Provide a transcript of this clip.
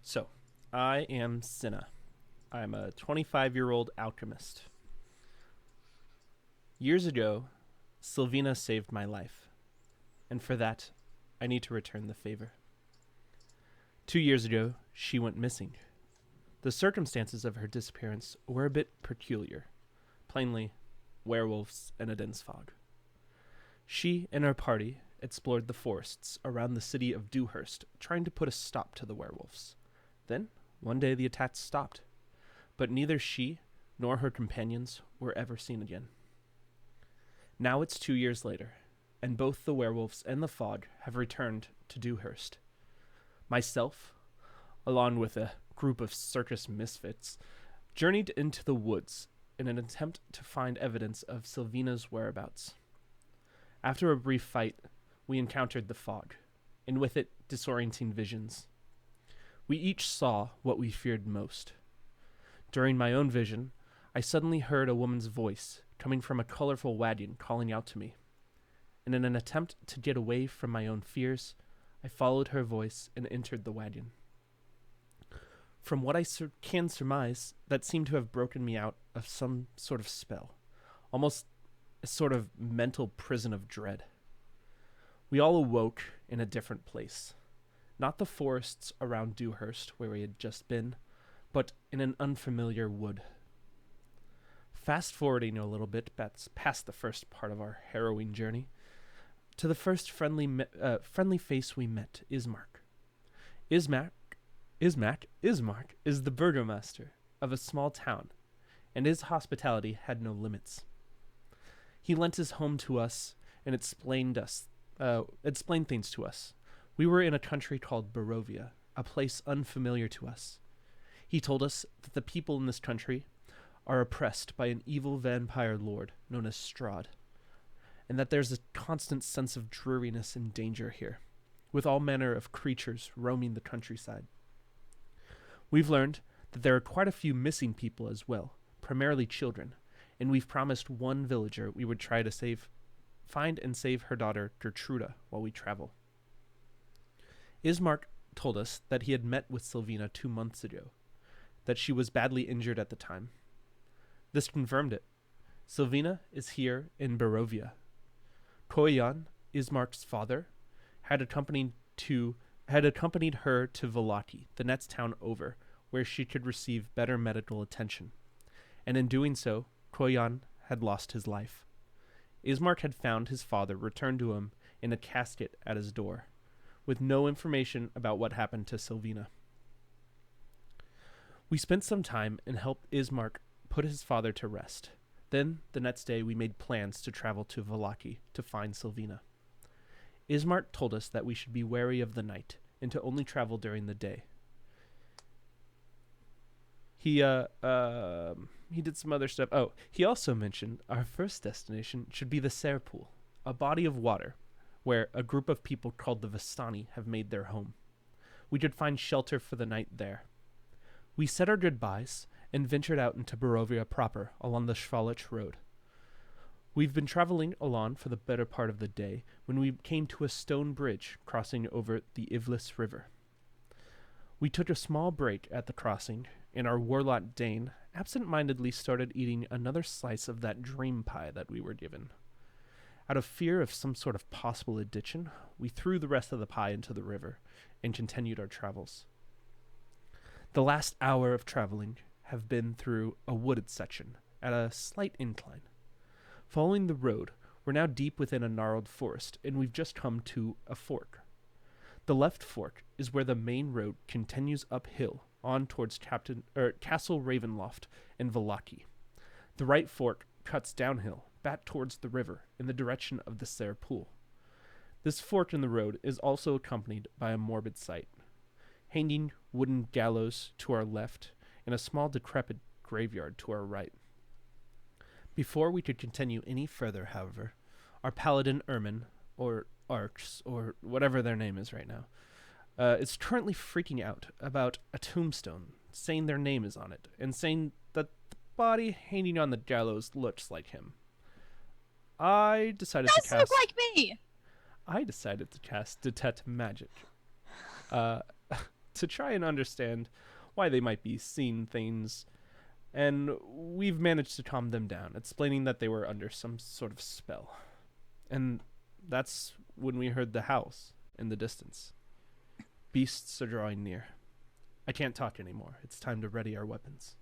So, I am Cinna. I'm a 25-year-old alchemist. Years ago, Sylvina saved my life, and for that, I need to return the favor. 2 years ago, she went missing. The circumstances of her disappearance were a bit peculiar. Plainly, werewolves and a dense fog. She and her party explored the forests around the city of Dewhurst, trying to put a stop to the werewolves. Then, one day the attacks stopped, but neither she nor her companions were ever seen again. Now it's 2 years later, and both the werewolves and the fog have returned to Dewhurst. Myself, along with a group of circus misfits, journeyed into the woods in an attempt to find evidence of Sylvina's whereabouts. After a brief fight, we encountered the fog, and with it, disorienting visions. We each saw what we feared most. During my own vision, I suddenly heard a woman's voice coming from a colorful wagon calling out to me. And in an attempt to get away from my own fears, I followed her voice and entered the wagon. From what I can surmise, that seemed to have broken me out of some sort of spell, almost a sort of mental prison of dread. We all awoke in a different place. Not the forests around Dewhurst where we had just been, but in an unfamiliar wood. Fast forwarding a little bit past the first part of our harrowing journey, to the first friendly face we met, Ismark. Ismark is the burgomaster of a small town, and his hospitality had no limits. He lent his home to us and explained things to us. We were in a country called Barovia, a place unfamiliar to us. He told us that the people in this country are oppressed by an evil vampire lord known as Strahd, and that there's a constant sense of dreariness and danger here, with all manner of creatures roaming the countryside. We've learned that there are quite a few missing people as well, primarily children, and we've promised one villager we would try to find and save her daughter Gertruda while we travel. Ismark told us that he had met with Sylvina 2 months ago, that she was badly injured at the time. This confirmed it. Sylvina is here in Barovia. Koyan, Ismark's father, had accompanied her to Valaki, the next town over, where she could receive better medical attention. And in doing so, Koyan had lost his life. Ismark had found his father returned to him in a casket at his door, with no information about what happened to Sylvina. We spent some time and helped Ismark put his father to rest. Then, the next day, we made plans to travel to Valaki to find Sylvina. Ismark told us that we should be wary of the night and to only travel during the day. He did some other stuff. Oh, he also mentioned our first destination should be the Serpool, a body of water where a group of people called the Vistani have made their home. We could find shelter for the night there. We said our goodbyes and ventured out into Barovia proper along the Schwalich Road. We've been traveling along for the better part of the day when we came to a stone bridge crossing over the Ivlis River. We took a small break at the crossing, and our warlock Dane absent-mindedly started eating another slice of that dream pie that we were given. Out of fear of some sort of possible addiction, we threw the rest of the pie into the river and continued our travels. The last hour of traveling have been through a wooded section at a slight incline. Following the road, we're now deep within a gnarled forest, and we've just come to a fork. The left fork is where the main road continues uphill on towards Castle Ravenloft and Valaki. The right fork cuts downhill, back towards the river, in the direction of the Serpool. This fork in the road is also accompanied by a morbid sight. Hanging wooden gallows to our left, and a small decrepit graveyard to our right. Before we could continue any further, however, our paladin Ermin, or Arcs, or whatever their name is right now, is currently freaking out about a tombstone, saying their name is on it, and saying that the body hanging on the gallows looks like him. I decided to cast like me! I decided to cast Detect Magic. uh, to try and understand why they might be seeing things, and we've managed to calm them down, explaining that they were under some sort of spell. And that's when we heard the howls in the distance. Beasts are drawing near. I can't talk anymore. It's time to ready our weapons.